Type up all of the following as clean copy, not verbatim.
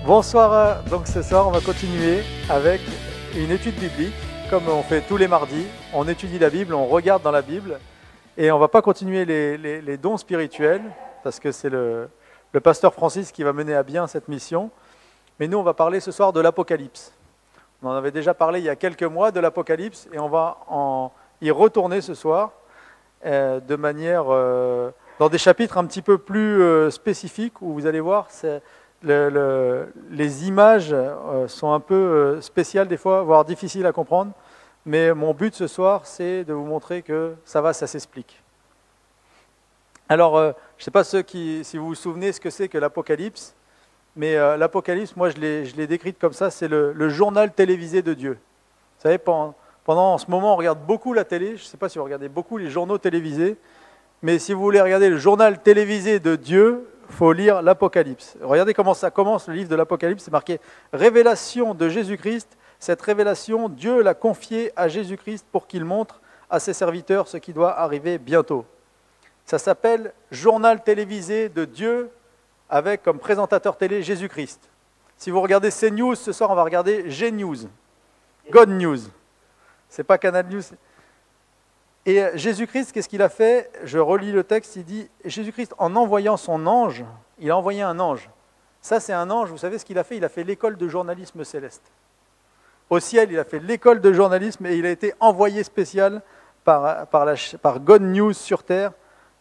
Bonsoir, donc ce soir on va continuer avec une étude biblique, comme on fait tous les mardis. On étudie la Bible, on regarde dans la Bible, et on ne va pas continuer les dons spirituels, parce que c'est le pasteur Francis qui va mener à bien cette mission. Mais nous on va parler ce soir de l'Apocalypse. On en avait déjà parlé il y a quelques mois de l'Apocalypse, et on va y retourner ce soir, de manière dans des chapitres un petit peu plus spécifiques, où vous allez voir, les images sont un peu spéciales des fois, voire difficiles à comprendre, mais mon but ce soir, c'est de vous montrer que ça s'explique. Alors, je ne sais pas si vous vous souvenez ce que c'est que l'Apocalypse, mais l'Apocalypse, moi je l'ai décrite comme ça, c'est le journal télévisé de Dieu. Vous savez, en ce moment, on regarde beaucoup la télé, je ne sais pas si vous regardez beaucoup les journaux télévisés, mais si vous voulez regarder le journal télévisé de Dieu, il faut lire l'Apocalypse. Regardez comment ça commence, le livre de l'Apocalypse, c'est marqué « Révélation de Jésus-Christ ». Cette révélation, Dieu l'a confiée à Jésus-Christ pour qu'il montre à ses serviteurs ce qui doit arriver bientôt. Ça s'appelle « Journal télévisé de Dieu » avec comme présentateur télé Jésus-Christ. Si vous regardez CNews, ce soir on va regarder G-News, God News. C'est pas Canal News. Et Jésus-Christ, qu'est-ce qu'il a fait? Je relis le texte, il dit, Jésus-Christ, en envoyant son ange, il a envoyé un ange. Ça, c'est un ange, vous savez ce qu'il a fait? Il a fait l'école de journalisme céleste. Au ciel, il a fait l'école de journalisme et il a été envoyé spécial par God News sur Terre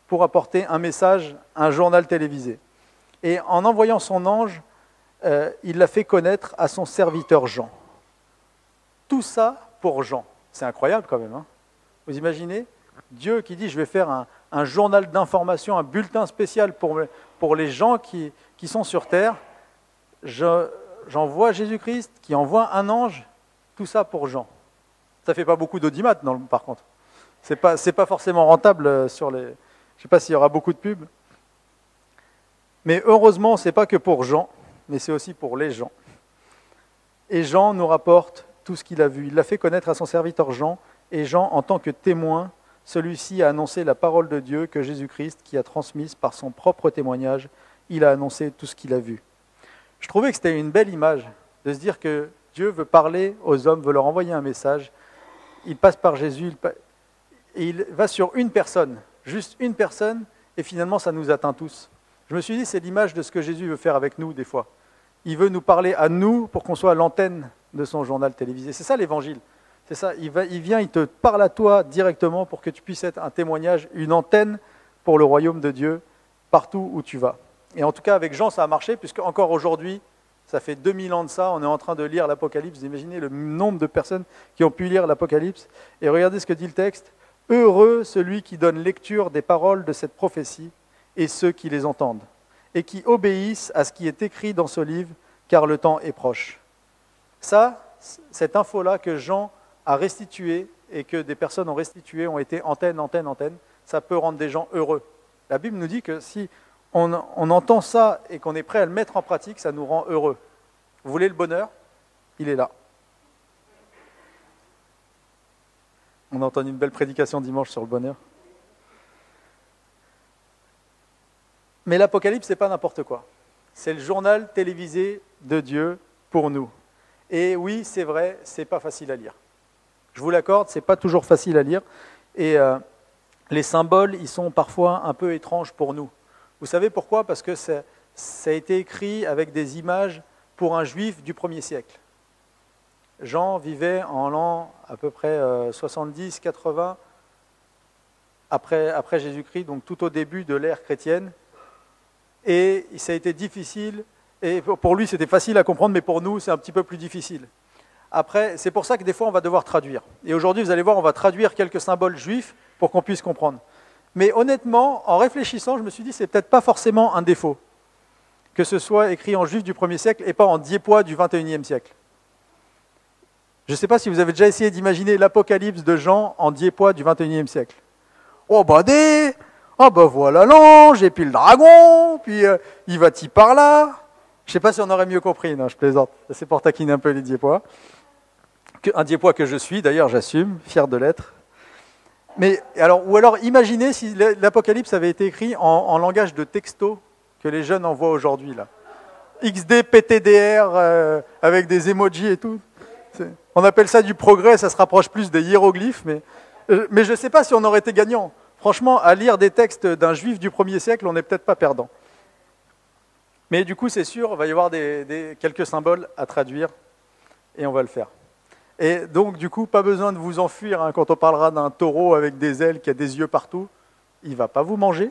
pour apporter un message, un journal télévisé. Et en envoyant son ange, il l'a fait connaître à son serviteur Jean. Tout ça pour Jean. C'est incroyable quand même, hein? Vous imaginez? Dieu qui dit, je vais faire un journal d'information, un bulletin spécial pour les gens qui sont sur Terre. J'envoie Jésus-Christ qui envoie un ange, tout ça pour Jean. Ça ne fait pas beaucoup d'audimat, par contre. C'est pas forcément rentable sur les... Je ne sais pas s'il y aura beaucoup de pubs. Mais heureusement, ce n'est pas que pour Jean, mais c'est aussi pour les gens. Et Jean nous rapporte tout ce qu'il a vu. Il l'a fait connaître à son serviteur Jean, et Jean, en tant que témoin, celui-ci a annoncé la parole de Dieu que Jésus-Christ, qui a transmise par son propre témoignage, il a annoncé tout ce qu'il a vu. Je trouvais que c'était une belle image de se dire que Dieu veut parler aux hommes, veut leur envoyer un message. Il passe par Jésus, et il va sur une personne, juste une personne, et finalement ça nous atteint tous. Je me suis dit, c'est l'image de ce que Jésus veut faire avec nous des fois. Il veut nous parler à nous pour qu'on soit l'antenne de son journal télévisé. C'est ça l'évangile. C'est ça, il vient, il te parle à toi directement pour que tu puisses être un témoignage, une antenne pour le royaume de Dieu partout où tu vas. Et en tout cas, avec Jean, ça a marché, puisque encore aujourd'hui, ça fait 2000 ans de ça, on est en train de lire l'Apocalypse. Vous imaginez le nombre de personnes qui ont pu lire l'Apocalypse. Et regardez ce que dit le texte. « Heureux celui qui donne lecture des paroles de cette prophétie et ceux qui les entendent, et qui obéissent à ce qui est écrit dans ce livre, car le temps est proche. » Ça, cette info-là que Jean a restitué et que des personnes ont restitué, ont été antenne, ça peut rendre des gens heureux. La Bible nous dit que si on entend ça et qu'on est prêt à le mettre en pratique, ça nous rend heureux. Vous voulez le bonheur? Il est là. On a entendu une belle prédication dimanche sur le bonheur. Mais l'Apocalypse, ce n'est pas n'importe quoi. C'est le journal télévisé de Dieu pour nous. Et oui, c'est vrai, ce n'est pas facile à lire. Je vous l'accorde, ce n'est pas toujours facile à lire. Et les symboles, ils sont parfois un peu étranges pour nous. Vous savez pourquoi? Parce que ça a été écrit avec des images pour un juif du 1er siècle. Jean vivait en l'an à peu près 70-80 après Jésus-Christ, donc tout au début de l'ère chrétienne. Et ça a été difficile, et pour lui c'était facile à comprendre, mais pour nous c'est un petit peu plus difficile. Après, c'est pour ça que des fois on va devoir traduire. Et aujourd'hui, vous allez voir, on va traduire quelques symboles juifs pour qu'on puisse comprendre. Mais honnêtement, en réfléchissant, je me suis dit, c'est peut-être pas forcément un défaut que ce soit écrit en juif du 1er siècle et pas en diépois du 21e siècle. Je ne sais pas si vous avez déjà essayé d'imaginer l'Apocalypse de Jean en diépois du 21e siècle. Oh bah voilà l'ange, et puis le dragon, puis il va-t-il par là. Je ne sais pas si on aurait mieux compris, non, je plaisante. C'est pour taquiner un peu les diépois. Un diépois que je suis, d'ailleurs, j'assume, fier de l'être. Mais ou alors, imaginez si l'Apocalypse avait été écrit en langage de texto que les jeunes envoient aujourd'hui, là. XD, PTDR, avec des emojis et tout. On appelle ça du progrès, ça se rapproche plus des hiéroglyphes, mais je ne sais pas si on aurait été gagnant. Franchement, à lire des textes d'un juif du 1er siècle, on n'est peut-être pas perdant. Mais du coup, c'est sûr, il va y avoir quelques symboles à traduire, et on va le faire. Et donc, du coup, pas besoin de vous enfuir hein, quand on parlera d'un taureau avec des ailes qui a des yeux partout. Il ne va pas vous manger,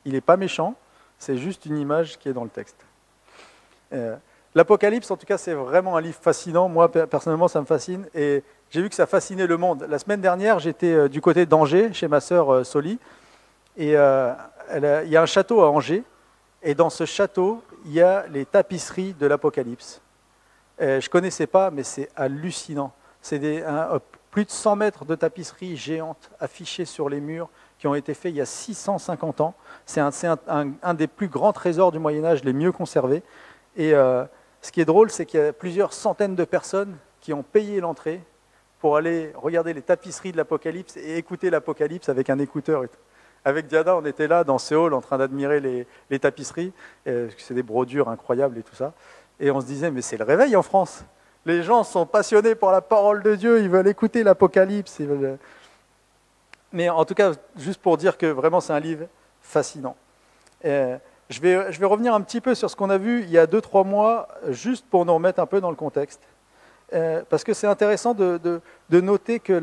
il n'est pas méchant, c'est juste une image qui est dans le texte. L'Apocalypse, en tout cas, c'est vraiment un livre fascinant. Moi, personnellement, ça me fascine. Et j'ai vu que ça fascinait le monde. La semaine dernière, j'étais du côté d'Angers, chez ma sœur Soli. Et il y a un château à Angers. Et dans ce château, il y a les tapisseries de l'Apocalypse. Je ne connaissais pas, mais c'est hallucinant. C'est plus de 100 mètres de tapisseries géantes affichées sur les murs qui ont été faits il y a 650 ans. C'est un des plus grands trésors du Moyen-Âge, les mieux conservés. Et ce qui est drôle, c'est qu'il y a plusieurs centaines de personnes qui ont payé l'entrée pour aller regarder les tapisseries de l'Apocalypse et écouter l'Apocalypse avec un écouteur. Et tout. Avec Diada, on était là dans Séoul en train d'admirer les tapisseries. C'est des brodures incroyables et tout ça. Et on se disait, mais c'est le réveil en France. Les gens sont passionnés par la parole de Dieu, ils veulent écouter l'Apocalypse. Mais en tout cas, juste pour dire que vraiment c'est un livre fascinant. Je vais revenir un petit peu sur ce qu'on a vu il y a 2-3 mois, juste pour nous remettre un peu dans le contexte. Parce que c'est intéressant de noter que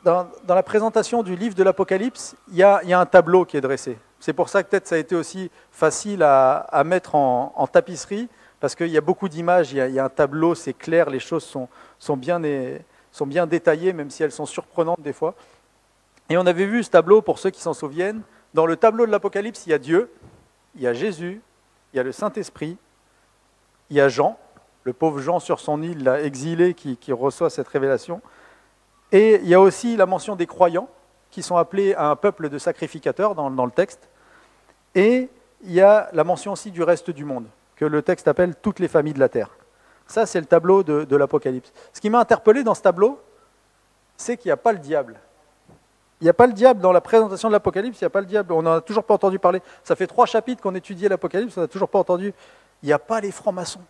dans la présentation du livre de l'Apocalypse, il y a un tableau qui est dressé. C'est pour ça que peut-être ça a été aussi facile à mettre en tapisserie, parce qu'il y a beaucoup d'images, il y a un tableau, c'est clair, les choses sont bien détaillées, même si elles sont surprenantes des fois. Et on avait vu ce tableau, pour ceux qui s'en souviennent, dans le tableau de l'Apocalypse, il y a Dieu, il y a Jésus, il y a le Saint-Esprit, il y a Jean, le pauvre Jean sur son île, là, exilé, qui reçoit cette révélation. Et il y a aussi la mention des croyants, qui sont appelés à un peuple de sacrificateurs dans le texte. Et il y a la mention aussi du reste du monde, que le texte appelle toutes les familles de la terre. Ça, c'est le tableau de l'Apocalypse. Ce qui m'a interpellé dans ce tableau, c'est qu'il n'y a pas le diable. Il n'y a pas le diable dans la présentation de l'Apocalypse, il n'y a pas le diable. On n'en a toujours pas entendu parler. Ça fait 3 chapitres qu'on étudiait l'Apocalypse, on n'a toujours pas entendu. Il n'y a pas les francs-maçons.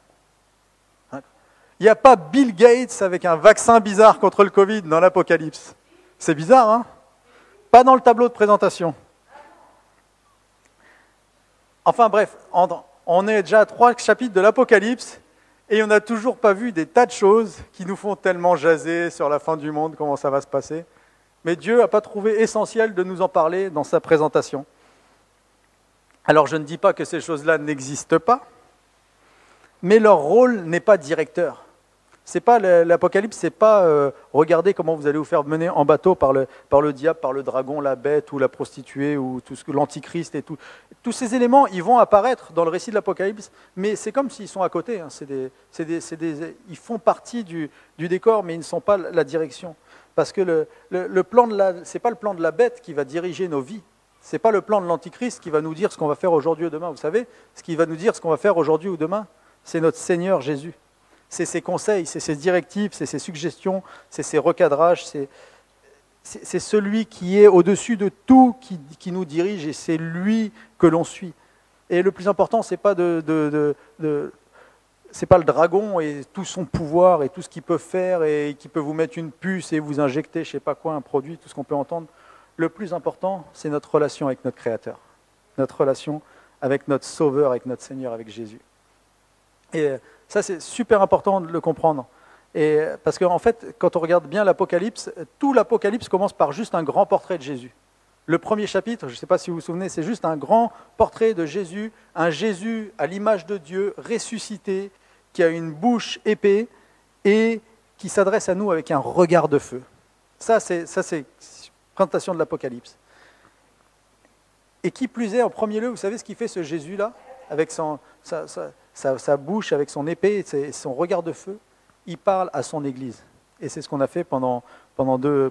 Il n'y a pas Bill Gates avec un vaccin bizarre contre le Covid dans l'Apocalypse. C'est bizarre, hein? Pas dans le tableau de présentation. Enfin bref, on est déjà à 3 chapitres de l'Apocalypse et on n'a toujours pas vu des tas de choses qui nous font tellement jaser sur la fin du monde, comment ça va se passer. Mais Dieu n'a pas trouvé essentiel de nous en parler dans sa présentation. Alors je ne dis pas que ces choses-là n'existent pas, mais leur rôle n'est pas directeur. L'Apocalypse, c'est pas regardez comment vous allez vous faire mener en bateau par le diable, par le dragon, la bête ou la prostituée ou tout l'antichrist et tout. Tous ces éléments, ils vont apparaître dans le récit de l'Apocalypse, mais c'est comme s'ils sont à côté. Hein. Ils font partie du décor, mais ils ne sont pas la direction. Parce que c'est pas le plan de la bête qui va diriger nos vies. C'est pas le plan de l'antichrist qui va nous dire ce qu'on va faire aujourd'hui ou demain. Vous savez, ce qui va nous dire ce qu'on va faire aujourd'hui ou demain, c'est notre Seigneur Jésus. C'est ses conseils, c'est ses directives, c'est ses suggestions, c'est ses recadrages, c'est celui qui est au-dessus de tout qui nous dirige et c'est lui que l'on suit. Et le plus important, c'est pas c'est pas le dragon et tout son pouvoir et tout ce qu'il peut faire et qui peut vous mettre une puce et vous injecter, je sais pas quoi, un produit, tout ce qu'on peut entendre. Le plus important, c'est notre relation avec notre Créateur, notre relation avec notre Sauveur, avec notre Seigneur, avec Jésus. Et ça, c'est super important de le comprendre. Parce qu'en fait, quand on regarde bien l'Apocalypse, tout l'Apocalypse commence par juste un grand portrait de Jésus. Le premier chapitre, je ne sais pas si vous vous souvenez, c'est juste un grand portrait de Jésus, un Jésus à l'image de Dieu, ressuscité, qui a une bouche épée et qui s'adresse à nous avec un regard de feu. Ça, c'est présentation de l'Apocalypse. Et qui plus est, en premier lieu, vous savez ce qu'il fait ce Jésus-là, avec sa bouche, avec son épée et son regard de feu? Il parle à son Église. Et c'est ce qu'on a fait pendant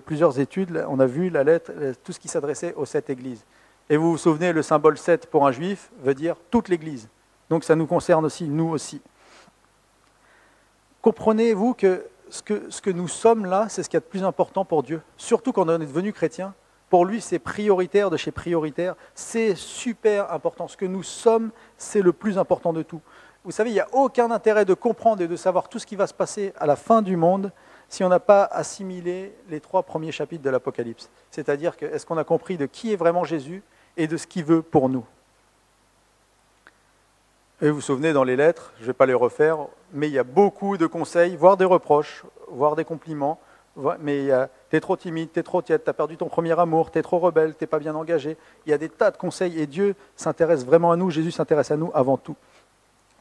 plusieurs études. On a vu la lettre, tout ce qui s'adressait aux 7 églises. Et vous vous souvenez, le symbole 7 pour un juif veut dire toute l'Église. Donc ça nous concerne aussi, nous aussi. Comprenez-vous que ce que nous sommes là, c'est ce qu'il y a de plus important pour Dieu. Surtout quand on est devenu chrétien. Pour lui, c'est prioritaire de chez prioritaire. C'est super important. Ce que nous sommes, c'est le plus important de tout. Vous savez, il n'y a aucun intérêt de comprendre et de savoir tout ce qui va se passer à la fin du monde si on n'a pas assimilé les 3 premiers chapitres de l'Apocalypse. C'est-à-dire que est-ce qu'on a compris de qui est vraiment Jésus et de ce qu'il veut pour nous. Et vous vous souvenez dans les lettres, je ne vais pas les refaire, mais il y a beaucoup de conseils, voire des reproches, voire des compliments. Mais il y a « t'es trop timide, t'es trop tiède, t'as perdu ton premier amour, t'es trop rebelle, t'es pas bien engagé ». Il y a des tas de conseils et Dieu s'intéresse vraiment à nous, Jésus s'intéresse à nous avant tout.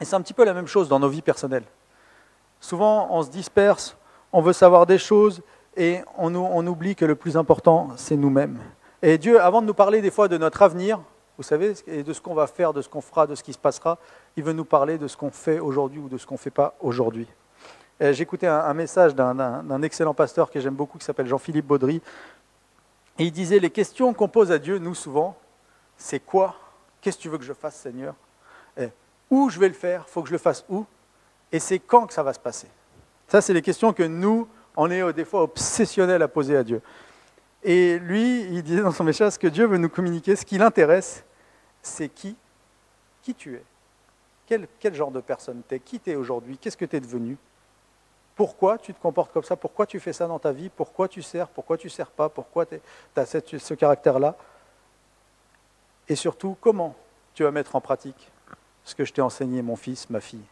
Et c'est un petit peu la même chose dans nos vies personnelles. Souvent, on se disperse, on veut savoir des choses et on oublie que le plus important, c'est nous-mêmes. Et Dieu, avant de nous parler des fois de notre avenir, vous savez, et de ce qu'on va faire, de ce qu'on fera, de ce qui se passera, il veut nous parler de ce qu'on fait aujourd'hui ou de ce qu'on ne fait pas aujourd'hui. J'écoutais un message d'un excellent pasteur que j'aime beaucoup, qui s'appelle Jean-Philippe Baudry, et il disait, les questions qu'on pose à Dieu, nous souvent, c'est quoi? Qu'est-ce que tu veux que je fasse, Seigneur? Où je vais le faire? Il faut que je le fasse où? Et c'est quand que ça va se passer? Ça, c'est les questions que nous, on est des fois obsessionnels à poser à Dieu. Et lui, il disait dans son message que Dieu veut nous communiquer, ce qui l'intéresse, c'est qui tu es. Quel genre de personne tu es? Qui tu es aujourd'hui? Qu'est-ce que tu es devenu? Pourquoi tu te comportes comme ça? Pourquoi tu fais ça dans ta vie? Pourquoi tu sers? Pourquoi tu ne sers pas? Pourquoi tu as ce caractère-là? Et surtout, comment tu vas mettre en pratique ce que je t'ai enseigné, mon fils, ma fille?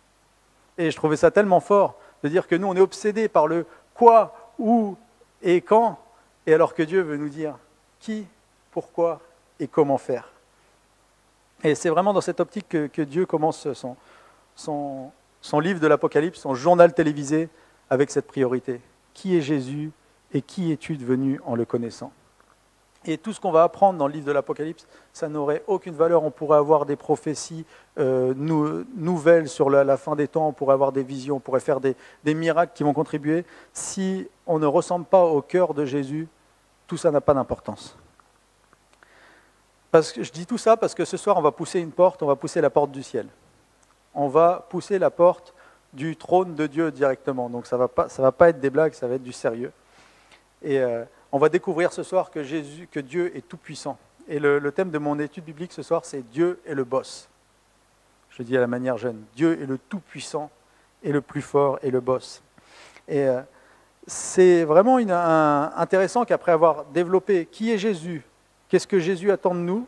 Et je trouvais ça tellement fort de dire que nous, on est obsédés par le quoi, où et quand, et alors que Dieu veut nous dire qui, pourquoi et comment faire. Et c'est vraiment dans cette optique que Dieu commence son livre de l'Apocalypse, son journal télévisé, avec cette priorité. Qui est Jésus et qui es-tu devenu en le connaissant? Et tout ce qu'on va apprendre dans le livre de l'Apocalypse, ça n'aurait aucune valeur. On pourrait avoir des prophéties nouvelles sur la fin des temps, on pourrait avoir des visions, on pourrait faire des miracles qui vont contribuer. Si on ne ressemble pas au cœur de Jésus, tout ça n'a pas d'importance. Je dis tout ça parce que ce soir, on va pousser une porte, on va pousser la porte du ciel. On va pousser la porte du trône de Dieu directement. Donc ça va pas être des blagues, ça va être du sérieux. Et on va découvrir ce soir que Dieu est tout-puissant. Et le thème de mon étude biblique ce soir, c'est Dieu est le boss. Je dis à la manière jeune, Dieu est le tout-puissant et le plus fort et le boss. Et c'est vraiment intéressant qu'après avoir développé qui est Jésus, qu'est-ce que Jésus attend de nous,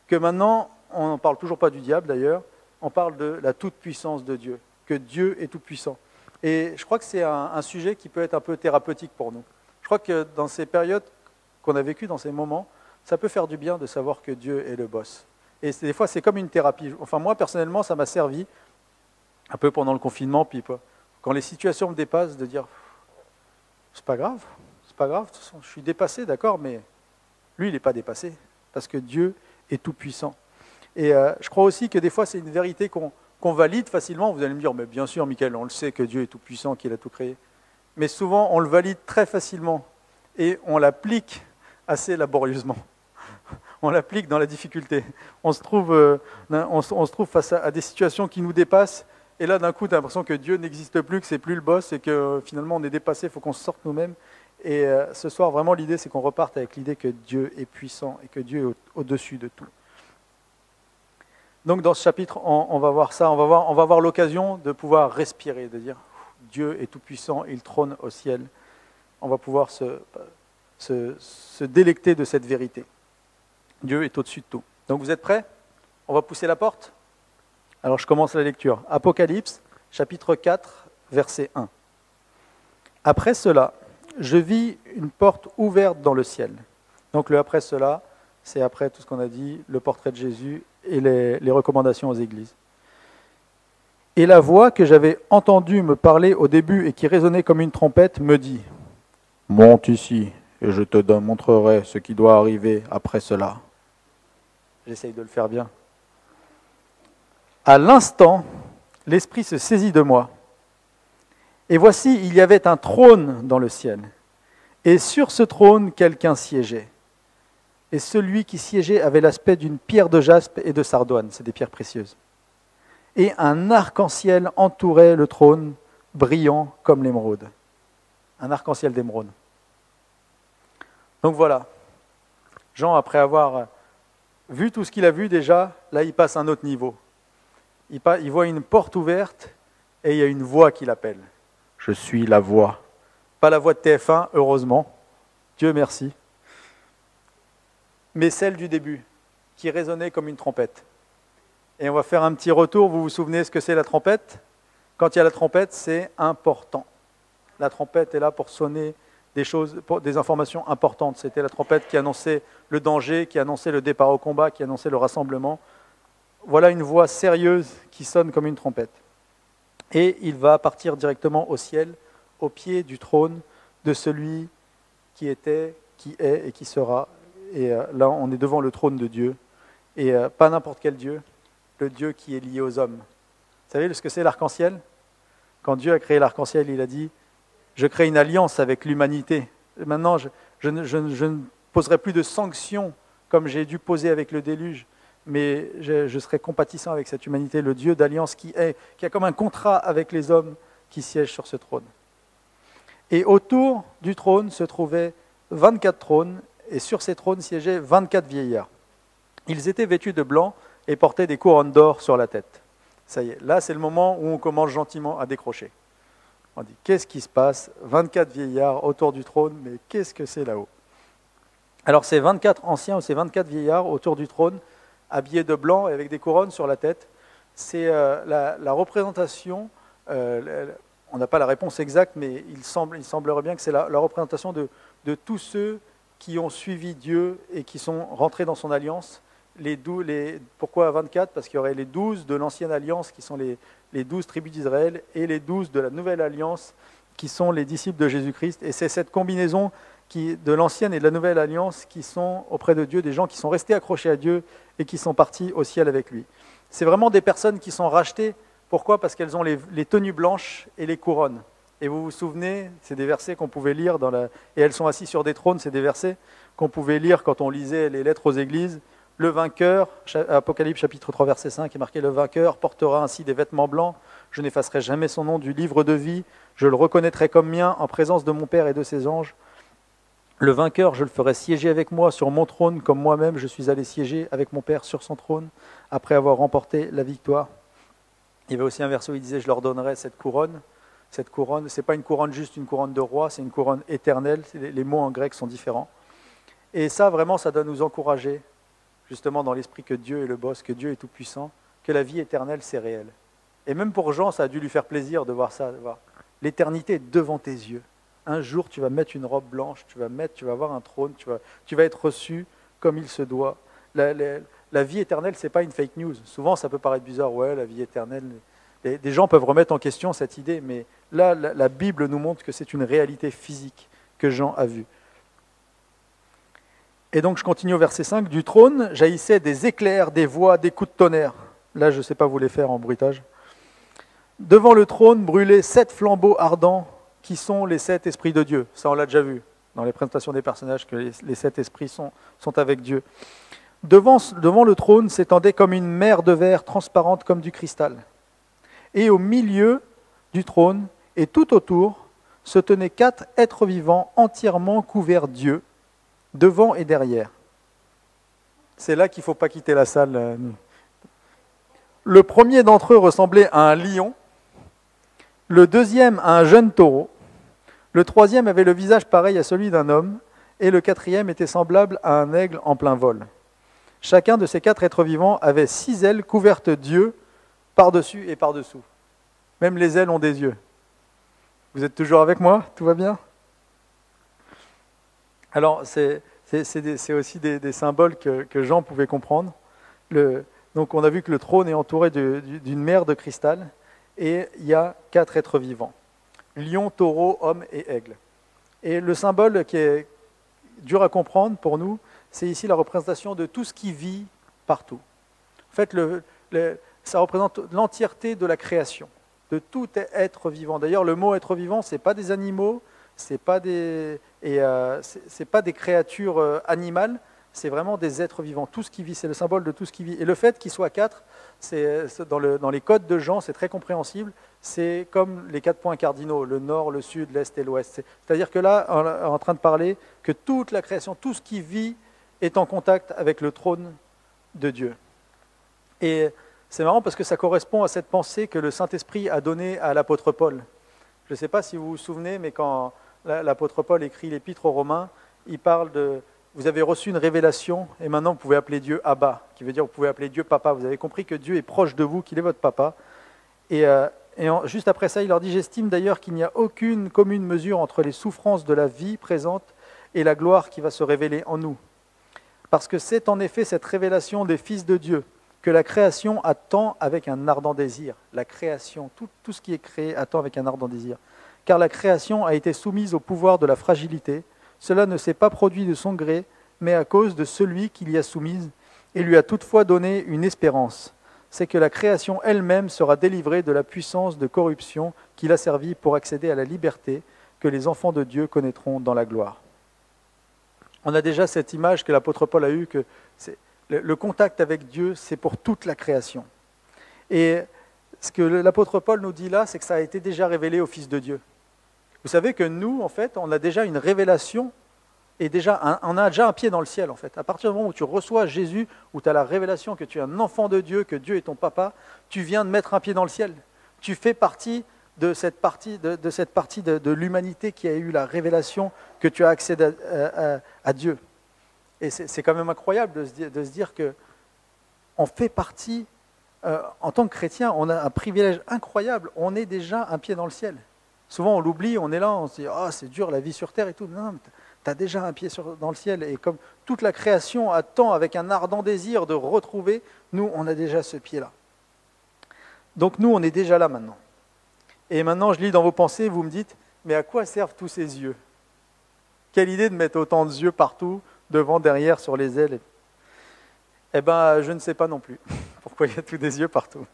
que maintenant, on ne parle toujours pas du diable d'ailleurs, on parle de la toute-puissance de Dieu, que Dieu est tout-puissant. Et je crois que c'est un sujet qui peut être un peu thérapeutique pour nous. Je crois que dans ces périodes qu'on a vécues, dans ces moments, ça peut faire du bien de savoir que Dieu est le boss. Et des fois, c'est comme une thérapie. Enfin, moi, personnellement, ça m'a servi, un peu pendant le confinement, puis quand les situations me dépassent, de dire, c'est pas grave, de toute façon, je suis dépassé, d'accord, mais lui, il n'est pas dépassé, parce que Dieu est tout-puissant. Et je crois aussi que des fois, c'est une vérité qu'on valide facilement. Vous allez me dire, mais bien sûr, Michael, on le sait que Dieu est tout-puissant, qu'il a tout créé. Mais souvent, on le valide très facilement et on l'applique assez laborieusement. On l'applique dans la difficulté. On se trouve face à des situations qui nous dépassent et là, d'un coup, tu as l'impression que Dieu n'existe plus, que c'est plus le boss et que finalement, on est dépassé, il faut qu'on se sorte nous-mêmes. Et ce soir, vraiment, l'idée, c'est qu'on reparte avec l'idée que Dieu est puissant et que Dieu est au-dessus de tout. Donc, dans ce chapitre, on va voir ça, on va voir l'occasion de pouvoir respirer, de dire Dieu est tout-puissant, il trône au ciel. On va pouvoir se délecter de cette vérité. Dieu est au-dessus de tout. Donc, vous êtes prêts? On va pousser la porte? Alors, je commence la lecture. Apocalypse, chapitre 4, verset 1. Après cela, je vis une porte ouverte dans le ciel. Donc, le après cela, c'est après tout ce qu'on a dit, le portrait de Jésus et les recommandations aux églises. Et la voix que j'avais entendue me parler au début et qui résonnait comme une trompette me dit « Monte ici et je te montrerai ce qui doit arriver après cela. » J'essaye de le faire bien. À l'instant, l'Esprit se saisit de moi. Et voici, il y avait un trône dans le ciel. Et sur ce trône, quelqu'un siégeait. Et celui qui siégeait avait l'aspect d'une pierre de jaspe et de sardoine, c'est des pierres précieuses. Et un arc-en-ciel entourait le trône, brillant comme l'émeraude. Un arc-en-ciel d'émeraude. Donc voilà, Jean, après avoir vu tout ce qu'il a vu déjà, là il passe à un autre niveau. il voit une porte ouverte et il y a une voix qui l'appelle. Je suis la voix. Pas la voix de TF1, heureusement. Dieu merci. Mais celle du début, qui résonnait comme une trompette. Et on va faire un petit retour. Vous vous souvenez ce que c'est la trompette? Quand il y a la trompette, c'est important. La trompette est là pour sonner des choses, des informations importantes. C'était la trompette qui annonçait le danger, qui annonçait le départ au combat, qui annonçait le rassemblement. Voilà une voix sérieuse qui sonne comme une trompette. Et il va partir directement au ciel, au pied du trône de celui qui était, qui est et qui sera. Et là, on est devant le trône de Dieu. Et pas n'importe quel Dieu, le Dieu qui est lié aux hommes. Vous savez ce que c'est l'arc-en-ciel? Quand Dieu a créé l'arc-en-ciel, il a dit « Je crée une alliance avec l'humanité. Maintenant, je ne poserai plus de sanctions comme j'ai dû poser avec le déluge, mais je serai compatissant avec cette humanité, le Dieu d'alliance qui a comme un contrat avec les hommes qui siègent sur ce trône. » Et autour du trône se trouvaient 24 trônes, et sur ces trônes siégeaient 24 vieillards. Ils étaient vêtus de blanc et portaient des couronnes d'or sur la tête. Ça y est, là c'est le moment où on commence gentiment à décrocher. On dit, qu'est-ce qui se passe? 24 vieillards autour du trône, mais qu'est-ce que c'est là-haut? Alors ces 24 anciens ou ces 24 vieillards autour du trône, habillés de blanc et avec des couronnes sur la tête, c'est la représentation, on n'a pas la réponse exacte, mais il semblerait bien que c'est la représentation de tous ceux qui ont suivi Dieu et qui sont rentrés dans son alliance. Pourquoi 24? Parce qu'il y aurait les 12 de l'ancienne alliance qui sont les 12 tribus d'Israël et les 12 de la nouvelle alliance qui sont les disciples de Jésus-Christ. Et c'est cette combinaison de l'ancienne et de la nouvelle alliance qui sont auprès de Dieu, des gens qui sont restés accrochés à Dieu et qui sont partis au ciel avec lui. C'est vraiment des personnes qui sont rachetées. Pourquoi? Parce qu'elles ont les tenues blanches et les couronnes. Et vous vous souvenez, c'est des versets qu'on pouvait lire, et elles sont assises sur des trônes, c'est des versets qu'on pouvait lire quand on lisait les lettres aux églises. Le vainqueur, Apocalypse chapitre 3 verset 5, est marqué « Le vainqueur portera ainsi des vêtements blancs, je n'effacerai jamais son nom du livre de vie, je le reconnaîtrai comme mien en présence de mon Père et de ses anges. Le vainqueur, je le ferai siéger avec moi sur mon trône, comme moi-même je suis allé siéger avec mon Père sur son trône, après avoir remporté la victoire. » Il y avait aussi un verset où il disait « Je leur donnerai cette couronne. » Cette couronne, ce n'est pas une couronne juste une couronne de roi, c'est une couronne éternelle. Les mots en grec sont différents. Et ça, vraiment, ça doit nous encourager, justement, dans l'esprit que Dieu est le boss, que Dieu est tout-puissant, que la vie éternelle, c'est réel. Et même pour Jean, ça a dû lui faire plaisir de voir ça. De voir. L'éternité est devant tes yeux. Un jour, tu vas mettre une robe blanche, tu vas avoir un trône, tu vas être reçu comme il se doit. La vie éternelle, ce n'est pas une fake news. Souvent, ça peut paraître bizarre, ouais, la vie éternelle. Des gens peuvent remettre en question cette idée, mais là, la Bible nous montre que c'est une réalité physique que Jean a vue. Et donc, je continue au verset 5. « Du trône jaillissaient des éclairs, des voix, des coups de tonnerre. » Là, je ne sais pas vous les faire en bruitage. « Devant le trône brûlaient 7 flambeaux ardents qui sont les 7 esprits de Dieu. » Ça, on l'a déjà vu dans les présentations des personnages, que les 7 esprits sont avec Dieu. Devant le trône s'étendait comme une mer de verre transparente comme du cristal. Et au milieu du trône et tout autour se tenaient 4 êtres vivants entièrement couverts d'yeux, devant et derrière. C'est là qu'il ne faut pas quitter la salle. Le premier d'entre eux ressemblait à un lion, le deuxième à un jeune taureau, le troisième avait le visage pareil à celui d'un homme, et le quatrième était semblable à un aigle en plein vol. Chacun de ces 4 êtres vivants avait 6 ailes couvertes d'yeux, par-dessus et par-dessous. Même les ailes ont des yeux. Vous êtes toujours avec moi? Tout va bien? Alors, c'est aussi des symboles que Jean pouvait comprendre. Donc, on a vu que le trône est entouré d'une mer de cristal, et il y a 4 êtres vivants. Lion, taureau, homme et aigle. Et le symbole qui est dur à comprendre pour nous, c'est ici la représentation de tout ce qui vit partout. En fait, ça représente l'entièreté de la création, de tout être vivant. D'ailleurs, le mot être vivant, ce n'est pas des animaux, ce n'est pas des créatures animales, c'est vraiment des êtres vivants. Tout ce qui vit, c'est le symbole de tout ce qui vit. Et le fait qu'il soit 4, dans les codes de Jean, c'est très compréhensible, c'est comme les 4 points cardinaux, le nord, le sud, l'est et l'ouest. C'est-à-dire que là, on est en train de parler que toute la création, tout ce qui vit, est en contact avec le trône de Dieu. Et C'est marrant parce que ça correspond à cette pensée que le Saint-Esprit a donnée à l'apôtre Paul. Je ne sais pas si vous vous souvenez, mais quand l'apôtre Paul écrit l'épître aux Romains, il parle de « vous avez reçu une révélation et maintenant vous pouvez appeler Dieu Abba », qui veut dire vous pouvez appeler Dieu Papa. Vous avez compris que Dieu est proche de vous, qu'il est votre Papa. Juste après ça, il leur dit « J'estime d'ailleurs qu'il n'y a aucune commune mesure entre les souffrances de la vie présente et la gloire qui va se révéler en nous. Parce que c'est en effet cette révélation des fils de Dieu que la création attend avec un ardent désir. » La création, tout ce qui est créé attend avec un ardent désir. « Car la création a été soumise au pouvoir de la fragilité. Cela ne s'est pas produit de son gré, mais à cause de celui qui l'y a soumise, et lui a toutefois donné une espérance. C'est que la création elle-même sera délivrée de la puissance de corruption qui l'a servie pour accéder à la liberté que les enfants de Dieu connaîtront dans la gloire. » On a déjà cette image que l'apôtre Paul a eue, que le contact avec Dieu, c'est pour toute la création. Et ce que l'apôtre Paul nous dit là, c'est que ça a été déjà révélé au Fils de Dieu. Vous savez que nous, en fait, on a déjà une révélation, et on a déjà un pied dans le ciel, en fait. À partir du moment où tu reçois Jésus, où tu as la révélation que tu es un enfant de Dieu, que Dieu est ton papa, tu viens de mettre un pied dans le ciel. Tu fais partie de cette partie de l'humanité qui a eu la révélation que tu as accès à Dieu. Et c'est quand même incroyable de se dire qu'on fait partie, en tant que chrétien, on a un privilège incroyable, on est déjà un pied dans le ciel. Souvent on l'oublie, on est là, on se dit « Ah, c'est dur la vie sur terre et tout ». Non, tu as déjà un pied dans le ciel. Et comme toute la création attend avec un ardent désir de retrouver, nous, on a déjà ce pied-là. Donc nous, on est déjà là maintenant. Et maintenant, je lis dans vos pensées, vous me dites « Mais à quoi servent tous ces yeux ? Quelle idée de mettre autant de yeux partout, devant, derrière, sur les ailes ?» Eh bien, je ne sais pas non plus pourquoi il y a tous des yeux partout.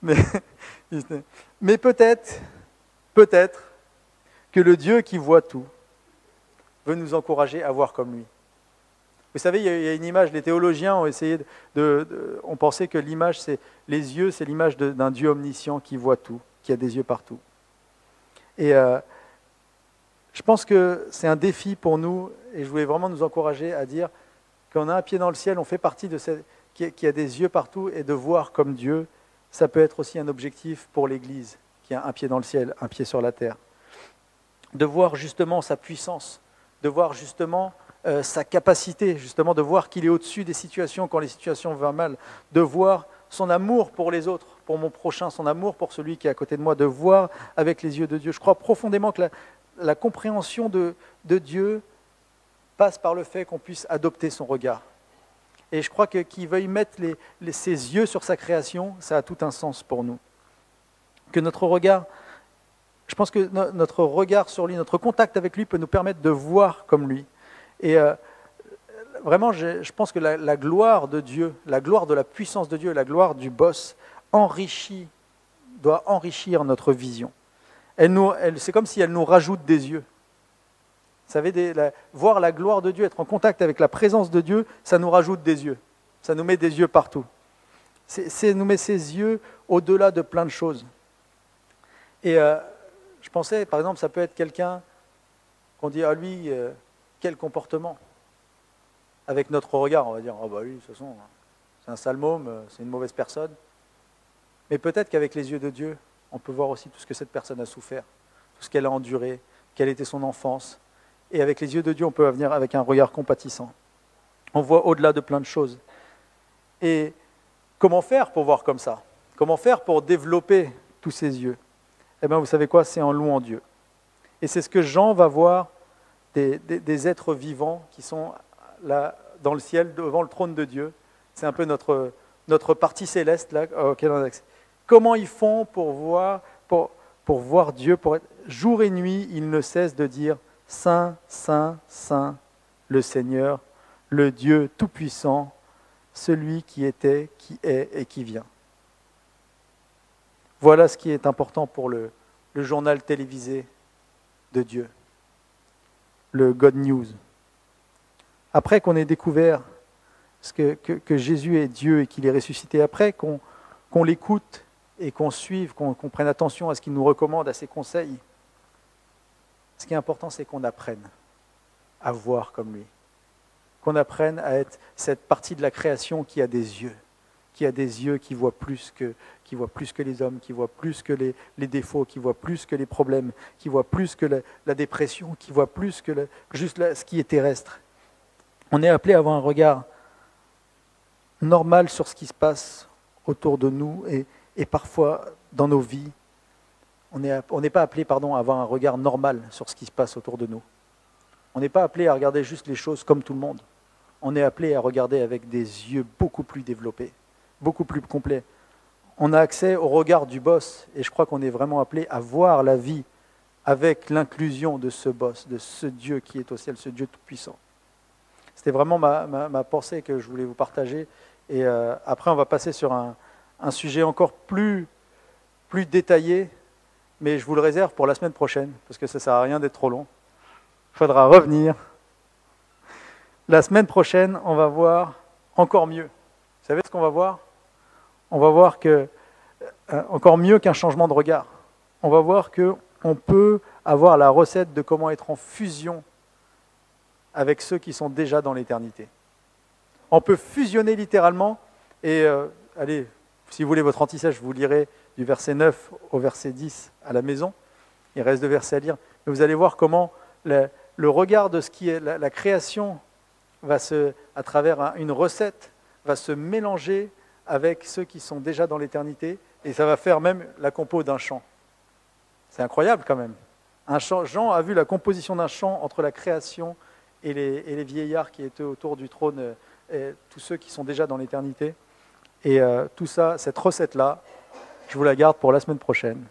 Mais peut-être que le Dieu qui voit tout veut nous encourager à voir comme lui. Vous savez, il y a une image, les théologiens ont essayé on pensait que l'image, les yeux, c'est l'image d'un Dieu omniscient qui voit tout, qui a des yeux partout. Et je pense que c'est un défi pour nous, et je voulais vraiment nous encourager à dire qu'on a un pied dans le ciel, on fait partie de qui a des yeux partout, et de voir comme Dieu, ça peut être aussi un objectif pour l'Église, qui a un pied dans le ciel, un pied sur la terre. De voir justement sa puissance, de voir justement sa capacité, justement de voir qu'il est au-dessus des situations quand les situations vont mal, de voir son amour pour les autres, pour mon prochain, son amour pour celui qui est à côté de moi, de voir avec les yeux de Dieu. Je crois profondément que la compréhension de Dieu passe par le fait qu'on puisse adopter son regard. Et je crois qu'il veuille mettre ses yeux sur sa création, ça a tout un sens pour nous. Que notre regard, je pense que notre regard sur lui, notre contact avec lui peut nous permettre de voir comme lui. Et vraiment, je pense que la gloire de Dieu, la gloire de la puissance de Dieu, la gloire du boss doit enrichir notre vision. C'est comme si elle nous rajoute des yeux. Vous savez, voir la gloire de Dieu, être en contact avec la présence de Dieu, ça nous rajoute des yeux. Ça nous met des yeux partout. Ça nous met ses yeux au-delà de plein de choses. Et je pensais, par exemple, ça peut être quelqu'un qu'on dit, ah lui, quel comportement. Avec notre regard, on va dire, ah bah lui, de toute façon, c'est un sale môme, c'est une mauvaise personne. Mais peut-être qu'avec les yeux de Dieu, on peut voir aussi tout ce que cette personne a souffert, tout ce qu'elle a enduré, quelle était son enfance. Et avec les yeux de Dieu, on peut venir avec un regard compatissant. On voit au-delà de plein de choses. Et comment faire pour voir comme ça ? Comment faire pour développer tous ces yeux ? Eh bien, vous savez quoi ? C'est en louant Dieu. Et c'est ce que Jean va voir des êtres vivants qui sont là dans le ciel, devant le trône de Dieu. C'est un peu notre partie céleste là, auquel on a accès. Comment ils font pour voir Dieu, jour et nuit, ils ne cessent de dire « Saint, Saint, Saint, le Seigneur, le Dieu Tout-Puissant, celui qui était, qui est et qui vient. » Voilà ce qui est important pour le journal télévisé de Dieu, le God News. Après qu'on ait découvert que Jésus est Dieu et qu'il est ressuscité, après qu'on l'écoute et qu'on suive, qu'on prenne attention à ce qu'il nous recommande, à ses conseils, ce qui est important, c'est qu'on apprenne à voir comme lui, qu'on apprenne à être cette partie de la création qui a des yeux, qui a des yeux qui voient plus que les hommes, qui voient plus que les défauts, qui voient plus que les problèmes, qui voient plus que la dépression, qui voient plus que juste ce qui est terrestre. On est appelé à avoir un regard normal sur ce qui se passe autour de nous et parfois dans nos vies. On n'est pas appelé à avoir un regard normal sur ce qui se passe autour de nous. On n'est pas appelé à regarder juste les choses comme tout le monde. On est appelé à regarder avec des yeux beaucoup plus développés, beaucoup plus complets. On a accès au regard du boss et je crois qu'on est vraiment appelé à voir la vie avec l'inclusion de ce boss, de ce Dieu qui est au ciel, ce Dieu tout-puissant. C'était vraiment ma pensée que je voulais vous partager. Et après, on va passer sur un sujet encore plus détaillé, mais je vous le réserve pour la semaine prochaine, parce que ça ne sert à rien d'être trop long. Il faudra revenir. La semaine prochaine, on va voir encore mieux. Vous savez ce qu'on va voir ? On va voir que, encore mieux qu'un changement de regard. On va voir qu'on peut avoir la recette de comment être en fusion avec ceux qui sont déjà dans l'éternité. On peut fusionner littéralement, et allez, si vous voulez votre anti-sèche, je vous lirai du verset 9 au verset 10 à la maison. Il reste 2 versets à lire. Mais vous allez voir comment le regard de ce qui est la création va à travers une recette, va se mélanger avec ceux qui sont déjà dans l'éternité, et ça va faire même la compo d'un chant. C'est incroyable quand même. Jean a vu la composition d'un chant entre la création et les vieillards qui étaient autour du trône, et tous ceux qui sont déjà dans l'éternité. Et tout ça, cette recette-là, je vous la garde pour la semaine prochaine.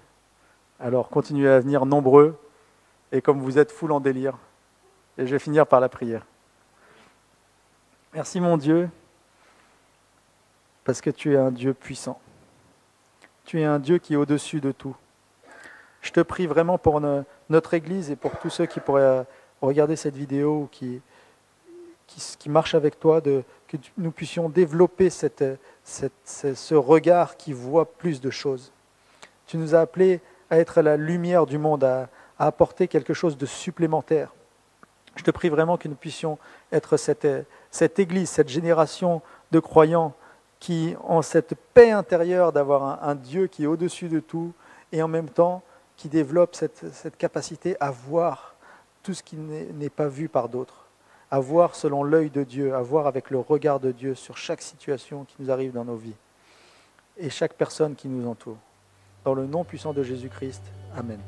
Alors continuez à venir nombreux, et comme vous êtes full en délire, et je vais finir par la prière. Merci mon Dieu, parce que tu es un Dieu puissant. Tu es un Dieu qui est au-dessus de tout. Je te prie vraiment pour notre Église et pour tous ceux qui pourraient regarder cette vidéo ou qui marchent avec toi, que nous puissions développer ce regard qui voit plus de choses. Tu nous as appelés à être la lumière du monde, à apporter quelque chose de supplémentaire. Je te prie vraiment que nous puissions être cette Église, cette génération de croyants qui ont cette paix intérieure d'avoir un Dieu qui est au-dessus de tout et en même temps qui développe cette capacité à voir tout ce qui n'est pas vu par d'autres, à voir selon l'œil de Dieu, à voir avec le regard de Dieu sur chaque situation qui nous arrive dans nos vies et chaque personne qui nous entoure. Dans le nom puissant de Jésus-Christ, Amen.